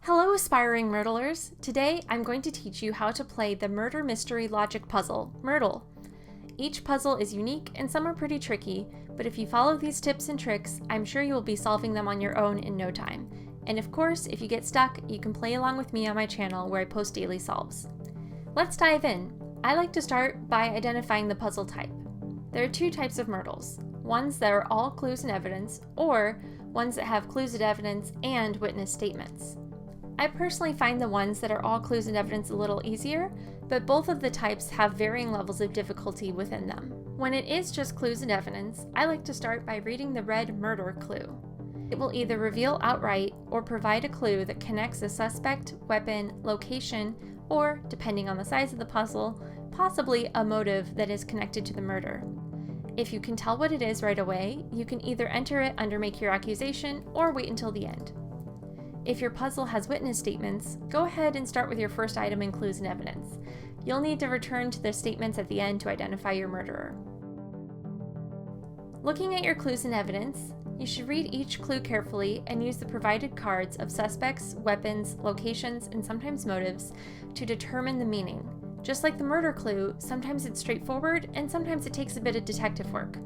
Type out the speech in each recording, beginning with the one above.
Hello aspiring Murdlers! Today I'm going to teach you how to play the murder mystery logic puzzle, Murdle. Each puzzle is unique and some are pretty tricky, but if you follow these tips and tricks, I'm sure you will be solving them on your own in no time. And of course, if you get stuck, you can play along with me on my channel where I post daily solves. Let's dive in. I like to start by identifying the puzzle type. There are two types of Murdles, ones that are all clues and evidence, or ones that have clues and evidence and witness statements. I personally find the ones that are all clues and evidence a little easier, but both of the types have varying levels of difficulty within them. When it is just clues and evidence, I like to start by reading the red murder clue. It will either reveal outright or provide a clue that connects a suspect, weapon, location, or, depending on the size of the puzzle, possibly a motive that is connected to the murder. If you can tell what it is right away, you can either enter it under Make Your Accusation or wait until the end. If your puzzle has witness statements, go ahead and start with your first item in clues and evidence. You'll need to return to the statements at the end to identify your murderer. Looking at your clues and evidence, you should read each clue carefully and use the provided cards of suspects, weapons, locations, and sometimes motives to determine the meaning. Just like the murder clue, sometimes it's straightforward and sometimes it takes a bit of detective work.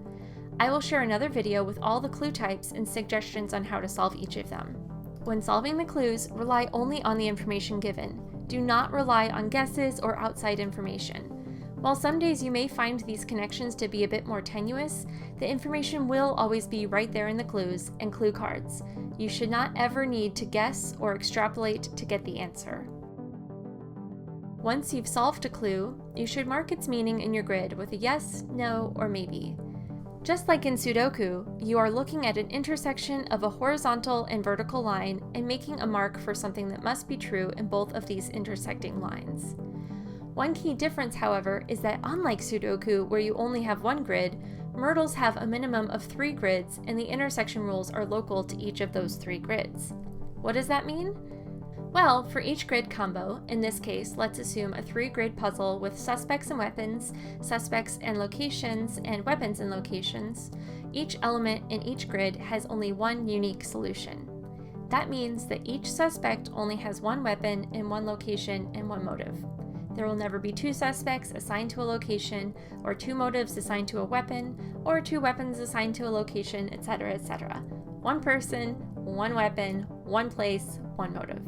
I will share another video with all the clue types and suggestions on how to solve each of them. When solving the clues, rely only on the information given. Do not rely on guesses or outside information. While some days you may find these connections to be a bit more tenuous, the information will always be right there in the clues and clue cards. You should not ever need to guess or extrapolate to get the answer. Once you've solved a clue, you should mark its meaning in your grid with a yes, no, or maybe. Just like in Sudoku, you are looking at an intersection of a horizontal and vertical line and making a mark for something that must be true in both of these intersecting lines. One key difference, however, is that unlike Sudoku, where you only have one grid, Murdles have a minimum of 3 grids, and the intersection rules are local to each of those 3 grids. What does that mean? Well, for each grid combo, in this case, let's assume a 3-grid puzzle with suspects and weapons, suspects and locations, and weapons and locations, each element in each grid has only one unique solution. That means that each suspect only has one weapon and one location and one motive. There will never be 2 suspects assigned to a location, or 2 motives assigned to a weapon, or 2 weapons assigned to a location, etc., etc. One person, one weapon, one place, one motive.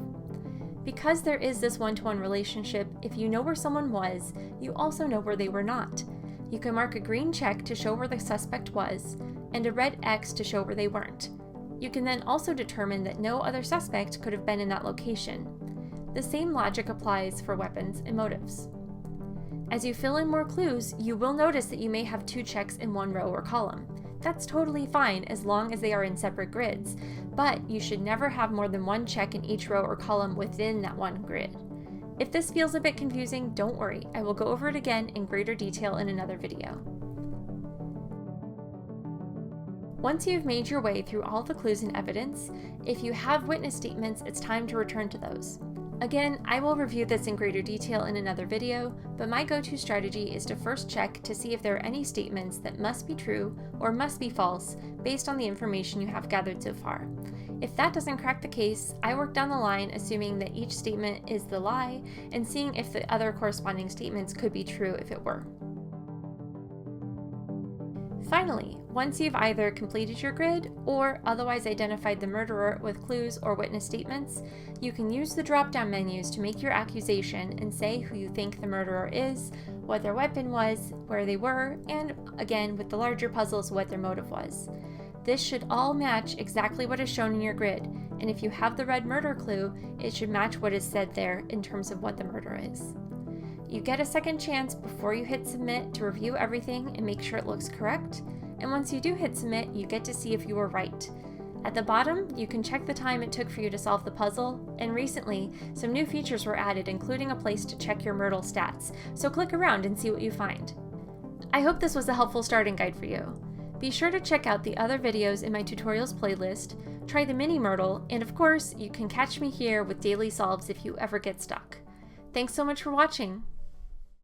Because there is this one-to-one relationship, if you know where someone was, you also know where they were not. You can mark a green check to show where the suspect was, and a red X to show where they weren't. You can then also determine that no other suspect could have been in that location. The same logic applies for weapons and motives. As you fill in more clues, you will notice that you may have 2 checks in one row or column. That's totally fine as long as they are in separate grids, but you should never have more than 1 check in each row or column within that one grid. If this feels a bit confusing, don't worry, I will go over it again in greater detail in another video. Once you've made your way through all the clues and evidence, if you have witness statements, it's time to return to those. Again, I will review this in greater detail in another video, but my go-to strategy is to first check to see if there are any statements that must be true or must be false based on the information you have gathered so far. If that doesn't crack the case, I work down the line assuming that each statement is the lie and seeing if the other corresponding statements could be true if it were. Finally, once you've either completed your grid or otherwise identified the murderer with clues or witness statements, you can use the drop-down menus to make your accusation and say who you think the murderer is, what their weapon was, where they were, and again with the larger puzzles what their motive was. This should all match exactly what is shown in your grid, and if you have the red murder clue, it should match what is said there in terms of what the murder is. You get a second chance before you hit submit to review everything and make sure it looks correct, and once you do hit submit, you get to see if you were right. At the bottom, you can check the time it took for you to solve the puzzle, and recently, some new features were added including a place to check your Murdle stats, so click around and see what you find. I hope this was a helpful starting guide for you. Be sure to check out the other videos in my tutorials playlist, try the mini Murdle, and of course, you can catch me here with daily solves if you ever get stuck. Thanks so much for watching!